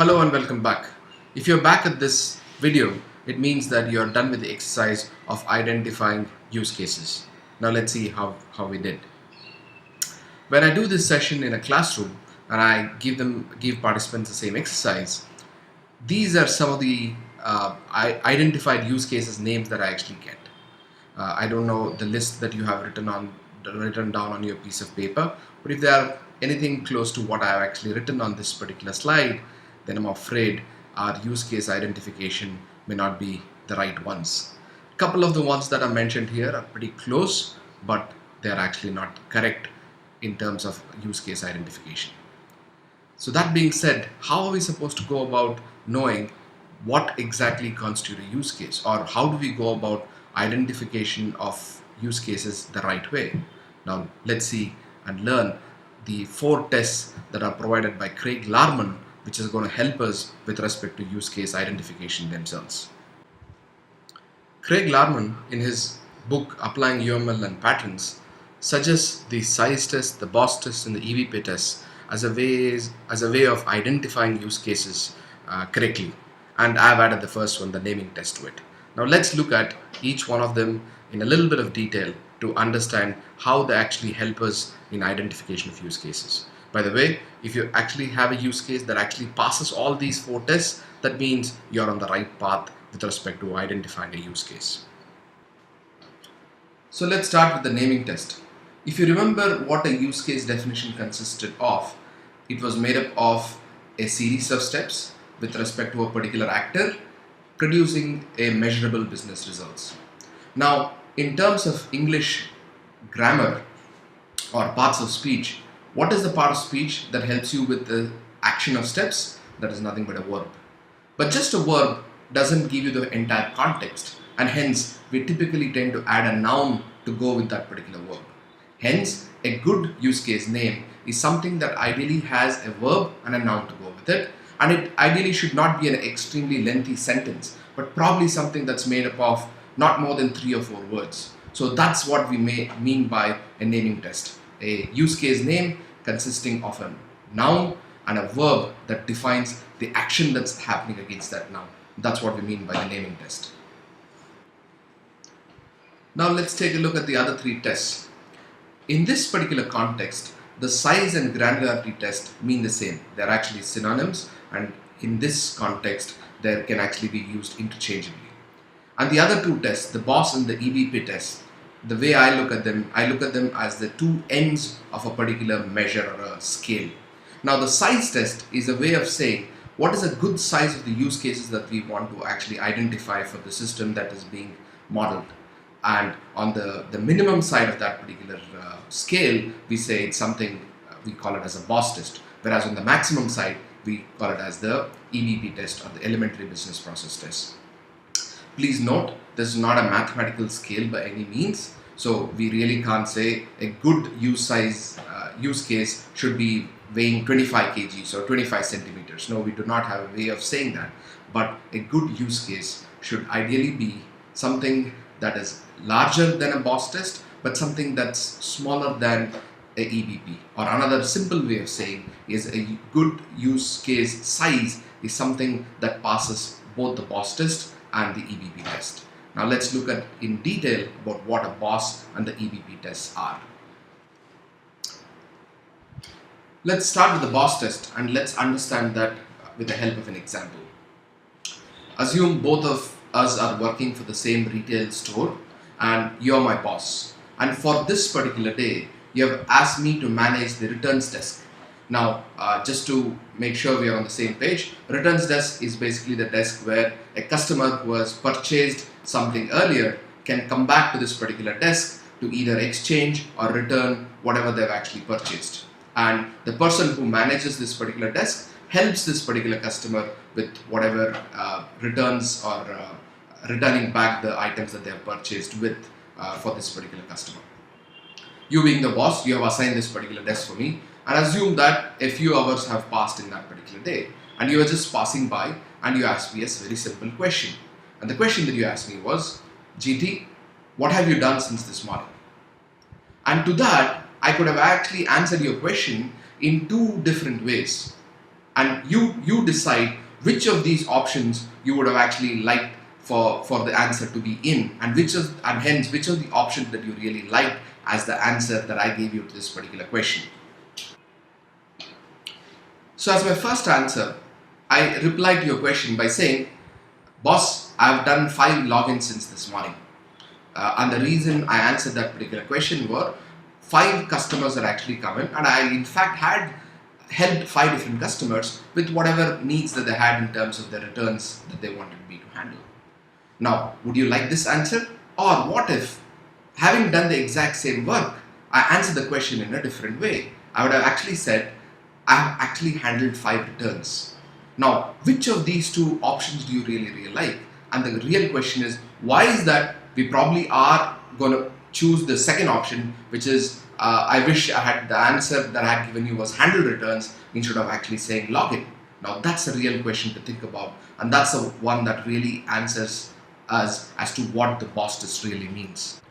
Hello and welcome back. If you're back at this video, it means that you're done with the exercise of identifying use cases. Now let's see how we did. When I do this session in a classroom and I give participants the same exercise, these are some of the identified use cases names that I actually get. I don't know the list that you have written down on your piece of paper, but if they are anything close to what I have actually written on this particular slide, then I'm afraid our use case identification may not be the right ones. A couple of the ones that are mentioned here are pretty close, but they are actually not correct in terms of use case identification. So that being said, how are we supposed to go about knowing what exactly constitutes a use case, or how do we go about identification of use cases the right way? Now let's see and learn the 4 tests that are provided by Craig Larman, which is going to help us with respect to use case identification themselves. Craig Larman, in his book Applying UML and Patterns, suggests the size test, the BOSS test, and the EVP test as a way of identifying use cases correctly. And I've added the first one, the naming test, to it. Now let's look at each one of them in a little bit of detail to understand how they actually help us in identification of use cases. By the way, if you actually have a use case that actually passes all these 4 tests, that means you're on the right path with respect to identifying a use case. So let's start with the naming test. If you remember what a use case definition consisted of, it was made up of a series of steps with respect to a particular actor producing a measurable business results. Now, in terms of English grammar or parts of speech, what is the part of speech that helps you with the action of steps? That is nothing but a verb. But just a verb doesn't give you the entire context, and hence we typically tend to add a noun to go with that particular verb. Hence, a good use case name is something that ideally has a verb and a noun to go with it, and it ideally should not be an extremely lengthy sentence, but probably something that's made up of not more than 3 or 4 words. So that's what we may mean by a naming test. A use case name consisting of a noun and a verb that defines the action that's happening against that noun. That's what we mean by the naming test. Now let's take a look at the other 3 tests. In this particular context, the size and granularity test mean the same. They're actually synonyms, and in this context, they can actually be used interchangeably. And the other 2 tests, the BOSS and the EVP test, the way I look at them as the 2 ends of a particular measure or a scale. Now the size test is a way of saying what is a good size of the use cases that we want to actually identify for the system that is being modeled. And on the minimum side of that particular scale, we say it's something, we call it as a BOSS test. Whereas on the maximum side, we call it as the EVP test, or the elementary business process test. Please note, this is not a mathematical scale by any means, so we really can't say a good use case should be weighing 25 kgs or 25 centimeters. No, we do not have a way of saying that, but a good use case should ideally be something that is larger than a BOSS test, but something that's smaller than a EVP. Or another simple way of saying is a good use case size is something that passes both the BOSS test and the EVP test. Now let's look at in detail about what a BOSS and the EVP tests are. Let's start with the BOSS test, and let's understand that with the help of an example. Assume both of us are working for the same retail store and you're my boss. And for this particular day, you have asked me to manage the returns desk. Now, just to make sure we are on the same page, returns desk is basically the desk where a customer who has purchased something earlier can come back to this particular desk to either exchange or return whatever they've actually purchased. And the person who manages this particular desk helps this particular customer with whatever returns or returning back the items that they have purchased with for this particular customer. You being the boss, you have assigned this particular desk for me, and assume that a few hours have passed in that particular day, and you are just passing by and you ask me a very simple question. And the question that you asked me was, GT, what have you done since this morning? And to that, I could have actually answered your question in 2 different ways. and you decide which of these options you would have actually liked for the answer to be in, and hence which of the options that you really liked as the answer that I gave you to this particular question. So as my first answer, I replied to your question by saying, boss, I've done 5 logins since this morning. And the reason I answered that particular question were 5 customers that actually come in, and I in fact had helped 5 different customers with whatever needs that they had in terms of the returns that they wanted me to handle. Now, would you like this answer? Or what if, having done the exact same work, I answered the question in a different way? I would have actually said, I have actually handled 5 returns. Now, which of these 2 options do you really like? And the real question is, why is that we probably are going to choose the second option, which is, I wish I had the answer that I had given you was handle returns instead of actually saying login. Now, that's a real question to think about, and that's the one that really answers us as to what the boss test really means.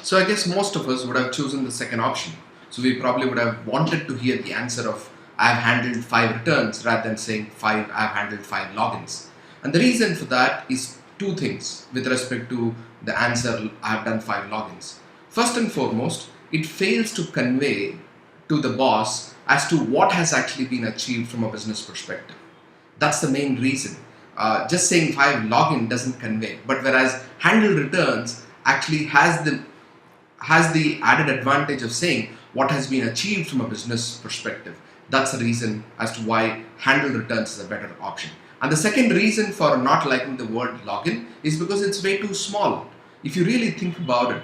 So I guess most of us would have chosen the second option. So we probably would have wanted to hear the answer of I've handled 5 returns rather than saying I've handled 5 logins. And the reason for that is 2 things with respect to the answer I've done 5 logins. First and foremost, it fails to convey to the boss as to what has actually been achieved from a business perspective. That's the main reason. Just saying 5 login doesn't convey, but whereas handle returns actually has the added advantage of saying what has been achieved from a business perspective. That's the reason as to why handle returns is a better option. And the second reason for not liking the word login is because it's way too small. If you really think about it,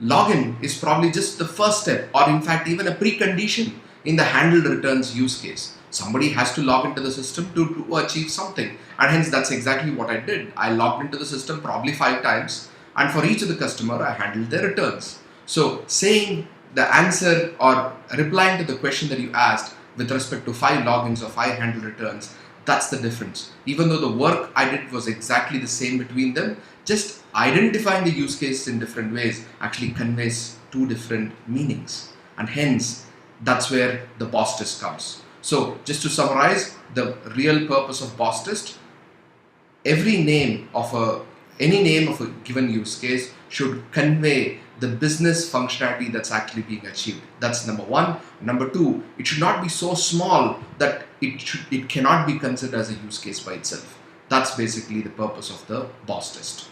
login is probably just the first step, or in fact even a precondition in the handle returns use case. Somebody has to log into the system to achieve something, and hence that's exactly what I did. I logged into the system probably 5 times, and for each of the customer I handled their returns. So saying the answer or replying to the question that you asked with respect to 5 logins or 5 handle returns, that's the difference. Even though the work I did was exactly the same between them, just identifying the use cases in different ways actually conveys 2 different meanings, and hence that's where the boss test comes. So just to summarize the real purpose of boss test, any name of a given use case should convey the business functionality that's actually being achieved. That's number 1. Number 2, it should not be so small that it cannot be considered as a use case by itself. That's basically the purpose of the boss test.